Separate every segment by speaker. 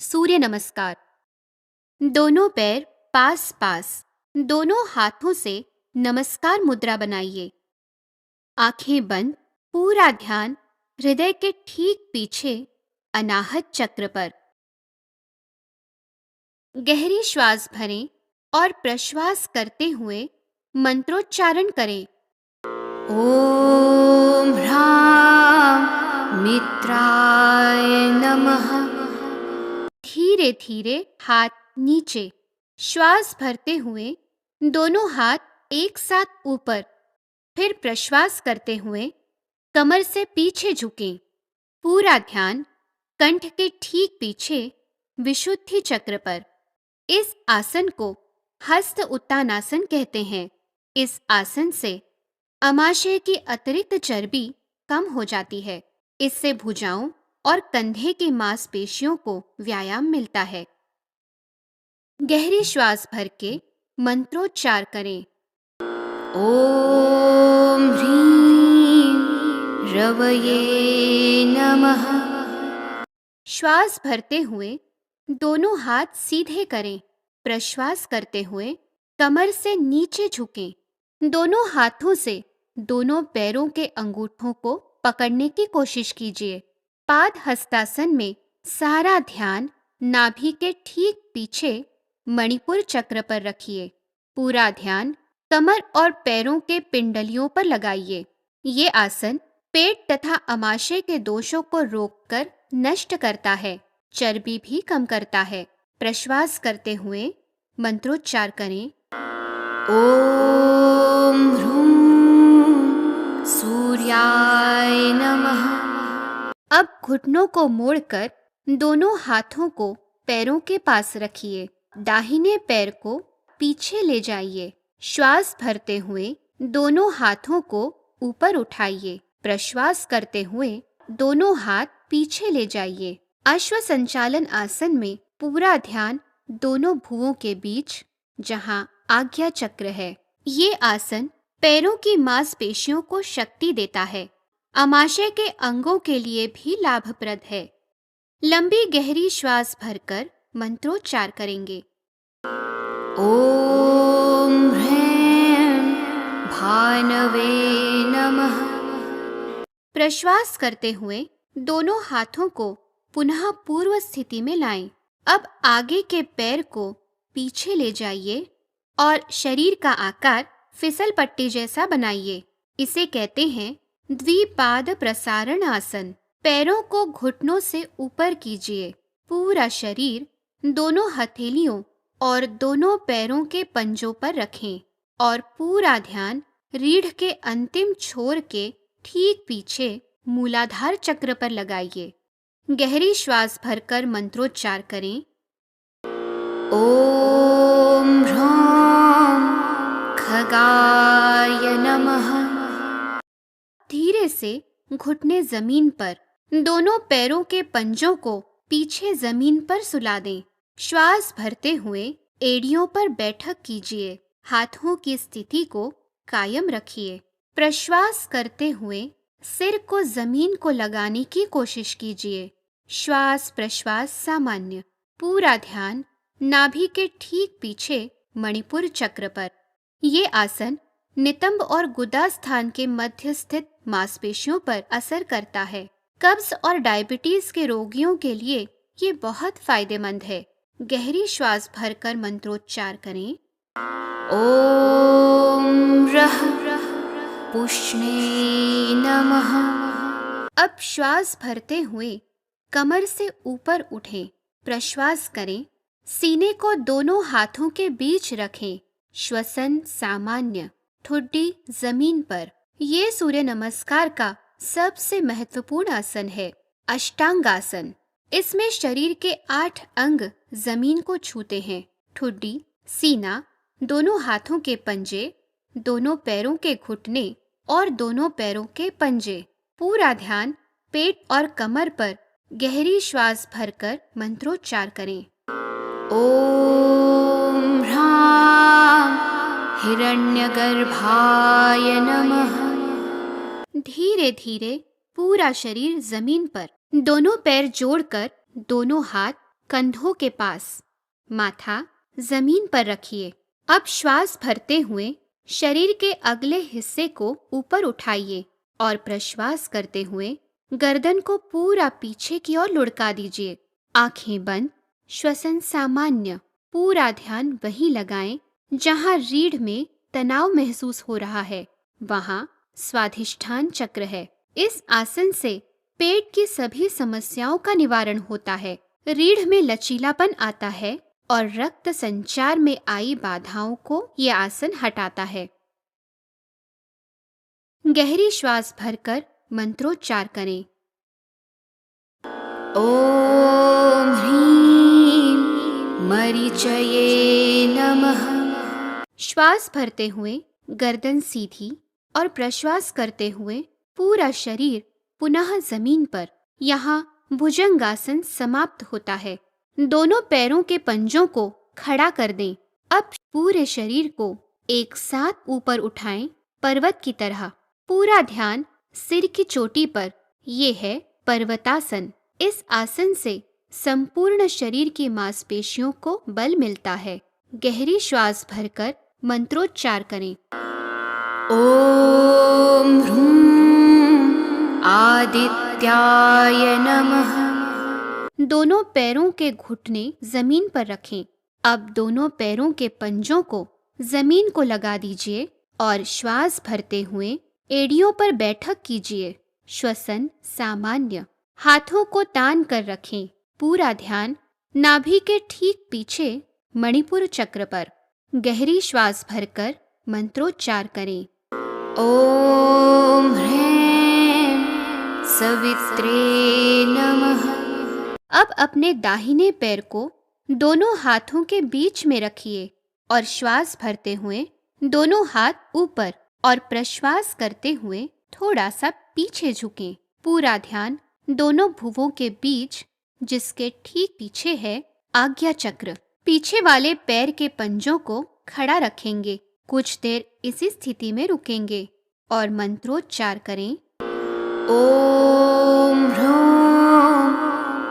Speaker 1: सूर्य नमस्कार। दोनों पैर पास पास, दोनों हाथों से नमस्कार मुद्रा बनाइए। आंखें बंद, पूरा ध्यान हृदय के ठीक पीछे अनाहत चक्र पर। गहरी श्वास भरें और प्रश्वास करते हुए मंत्रोच्चारण करें। ओम ह्रां मित्राय नमः। धीरे धीरे हाथ नीचे, श्वास भरते हुए दोनों हाथ एक साथ ऊपर, फिर प्रश्वास करते हुए कमर से पीछे झुकें। पूरा ध्यान कंठ के ठीक पीछे विशुद्धि चक्र पर। इस आसन को हस्त उत्तानासन कहते हैं। इस आसन से अमाशय की अतिरिक्त चर्बी कम हो जाती है। इससे भुजाओं और कंधे की मांसपेशियों को व्यायाम मिलता है। गहरी श्वास भर के मंत्रोच्चार करें। ओम ह्रीं रवये नमः। श्वास भरते हुए दोनों हाथ सीधे करें। प्रश्वास करते हुए कमर से नीचे झुकें। दोनों हाथों से दोनों पैरों के अंगूठों को पकड़ने की कोशिश कीजिए। पाद हस्तासन में सारा ध्यान नाभि के ठीक पीछे मणिपुर चक्र पर रखिए। पूरा ध्यान कमर और पैरों के पिंडलियों पर लगाइए। ये आसन पेट तथा अमाशय के दोषों को रोककर नष्ट करता है, चर्बी भी कम करता है। प्रश्वास करते हुए मंत्रोच्चार करें। ओम ह्रूं सूर्याय नमः। अब घुटनों को मोड़कर दोनों हाथों को पैरों के पास रखिए। दाहिने पैर को पीछे ले जाइए। श्वास भरते हुए दोनों हाथों को ऊपर उठाइए। प्रश्वास करते हुए दोनों हाथ पीछे ले जाइए। अश्व संचालन आसन में पूरा ध्यान दोनों भुवों के बीच, जहां आज्ञा चक्र है। ये आसन पैरों की मांसपेशियों को शक्ति देता है। अमाशय के अंगों के लिए भी लाभप्रद है। लंबी गहरी श्वास भरकर मंत्रोच्चार करेंगे। ओम ह्रैं भानवे नमः। प्रश्वास करते हुए दोनों हाथों को पुनः पूर्व स्थिति में लाएं। अब आगे के पैर को पीछे ले जाइए और शरीर का आकार फिसल पट्टी जैसा बनाइए। इसे कहते हैं द्विपाद प्रसारण आसन। पैरों को घुटनों से ऊपर कीजिए। पूरा शरीर दोनों हथेलियों और दोनों पैरों के पंजों पर रखें और पूरा ध्यान रीढ़ के अंतिम छोर के ठीक पीछे मूलाधार चक्र पर लगाइए। गहरी श्वास भरकर मंत्रोच्चार करें। ओम ह्रौं खगाय नमः। धीरे से घुटने जमीन पर, दोनों पैरों के पंजों को पीछे जमीन पर सुला दें। श्वास भरते हुए एड़ियों पर बैठक कीजिए। हाथों की स्थिति को कायम रखिए। प्रश्वास करते हुए सिर को जमीन को लगाने की कोशिश कीजिए। श्वास प्रश्वास सामान्य। पूरा ध्यान नाभि के ठीक पीछे मणिपुर चक्र पर। ये आसन नितंब और गुदा स्थान के मध्य स्थित मांसपेशियों पर असर करता है। कब्ज और डायबिटीज के रोगियों के लिए ये बहुत फायदेमंद है। गहरी श्वास भरकर मंत्रोच्चार करें। ओम रः पुष्णे नमः। अब श्वास भरते हुए कमर से ऊपर उठें। प्रश्वास करें। सीने को दोनों हाथों के बीच रखें। श्वसन सामान्य। ठुड्डी जमीन पर। ये सूर्य नमस्कार का सबसे महत्वपूर्ण आसन है। अष्टांगासन। इसमें शरीर के 8 अंग जमीन को छूते हैं। ठुड्डी, सीना, दोनों हाथों के पंजे, दोनों पैरों के घुटने और दोनों पैरों के पंजे। पूरा ध्यान पेट और कमर पर गहरी श्वास भरकर मंत्रोच्चार करें। ओम ह्रां हिरण्यगर्भाय नमः। धीरे धीरे पूरा शरीर जमीन पर, दोनों पैर जोड़कर दोनों हाथ कंधों के पास, माथा जमीन पर रखिए। अब श्वास भरते हुए शरीर के अगले हिस्से को ऊपर उठाइए और प्रश्वास करते हुए गर्दन को पूरा पीछे की ओर लुढ़का दीजिए। आंखें बंद, श्वसन सामान्य। पूरा ध्यान वहीं लगाएं जहां रीढ़ में तनाव महसूस हो रहा है, वहां स्वाधिष्ठान चक्र है। इस आसन से पेट की सभी समस्याओं का निवारण होता है, रीढ़ में लचीलापन आता है और रक्त संचार में आई बाधाओं को यह आसन हटाता है। गहरी श्वास भरकर मंत्रोच्चार करें। ओम ह्रीं मरीचये नमः। श्वास भरते हुए गर्दन सीधी और प्रश्वास करते हुए पूरा शरीर पुनः जमीन पर। यहाँ भुजंगासन समाप्त होता है। दोनों पैरों के पंजों को खड़ा कर दें। अब पूरे शरीर को एक साथ ऊपर उठाएं, पर्वत की तरह। पूरा ध्यान सिर की चोटी पर। ये है पर्वतासन। इस आसन से संपूर्ण शरीर की मांसपेशियों को बल मिलता है। गहरी श्वास भरकर मंत्रोच्चार करें। ओम ह्रूं आदित्याय नमः। दोनों पैरों के घुटने जमीन पर रखें। अब दोनों पैरों के पंजों को जमीन को लगा दीजिए और श्वास भरते हुए एड़ियों पर बैठक कीजिए। श्वसन सामान्य। हाथों को तान कर रखें। पूरा ध्यान नाभि के ठीक पीछे मणिपुर चक्र पर। गहरी श्वास भरकर मंत्रोच्चार करें। ओम ह्रीं सवित्रे नमः। अब अपने दाहिने पैर को दोनों हाथों के बीच में रखिए और श्वास भरते हुए दोनों हाथ ऊपर और प्रश्वास करते हुए थोड़ा सा पीछे झुकें। पूरा ध्यान दोनों भुवों के बीच, जिसके ठीक पीछे है आज्ञा चक्र। पीछे वाले पैर के पंजों को खड़ा रखेंगे। कुछ देर इसी स्थिति में रुकेंगे और मंत्रोच्चार करें। ओम ह्रूं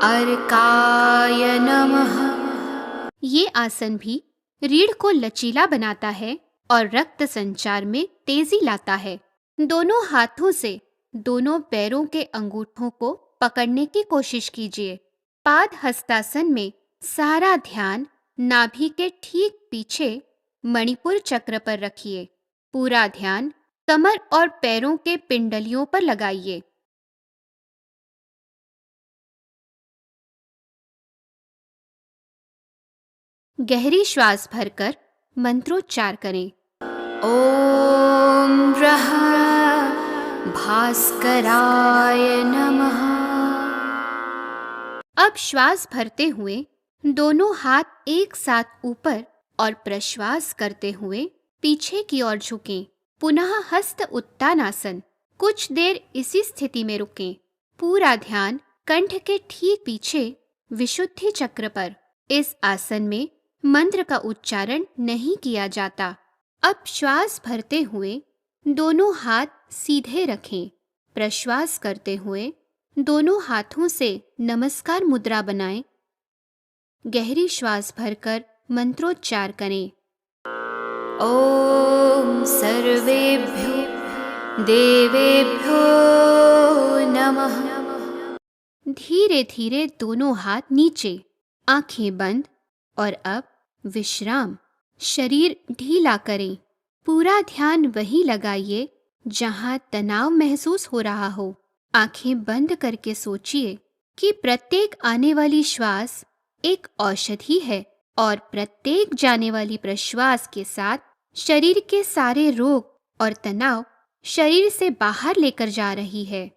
Speaker 1: अर्काय नमः। ये आसन भी रीढ़ को लचीला बनाता है और रक्त संचार में तेजी लाता है। दोनों हाथों से दोनों पैरों के अंगूठों को पकड़ने की कोशिश कीजिए। पाद हस्तासन में सारा ध्यान नाभि के ठीक पीछे मणिपुर चक्र पर रखिए। पूरा ध्यान कमर और पैरों के पिंडलियों पर लगाइए। गहरी श्वास भरकर मंत्रोच्चार करें। ओम रः भास्कराय नमः। अब श्वास भरते हुए दोनों हाथ एक साथ ऊपर और प्रश्वास करते हुए पीछे की ओर झुकें। पुनः हस्त उत्तानासन। कुछ देर इसी स्थिति में रुकें। पूरा ध्यान कंठ के ठीक पीछे विशुद्धि चक्र पर। इस आसन में मंत्र का उच्चारण नहीं किया जाता। अब श्वास भरते हुए दोनों हाथ सीधे रखें। प्रश्वास करते हुए दोनों हाथों से नमस्कार मुद्रा बनाएं। गहरी श्वास भरकर मंत्रोच्चार करें। ओम सर्वेभ्यो देवेभ्यो नमः। धीरे धीरे दोनों हाथ नीचे, आंखें बंद और अब विश्राम। शरीर ढीला करें। पूरा ध्यान वहीं लगाइए जहां तनाव महसूस हो रहा हो। आंखें बंद करके सोचिए कि प्रत्येक आने वाली श्वास एक औषधि है और प्रत्येक जाने वाली प्रश्वास के साथ शरीर के सारे रोग और तनाव शरीर से बाहर लेकर जा रही है।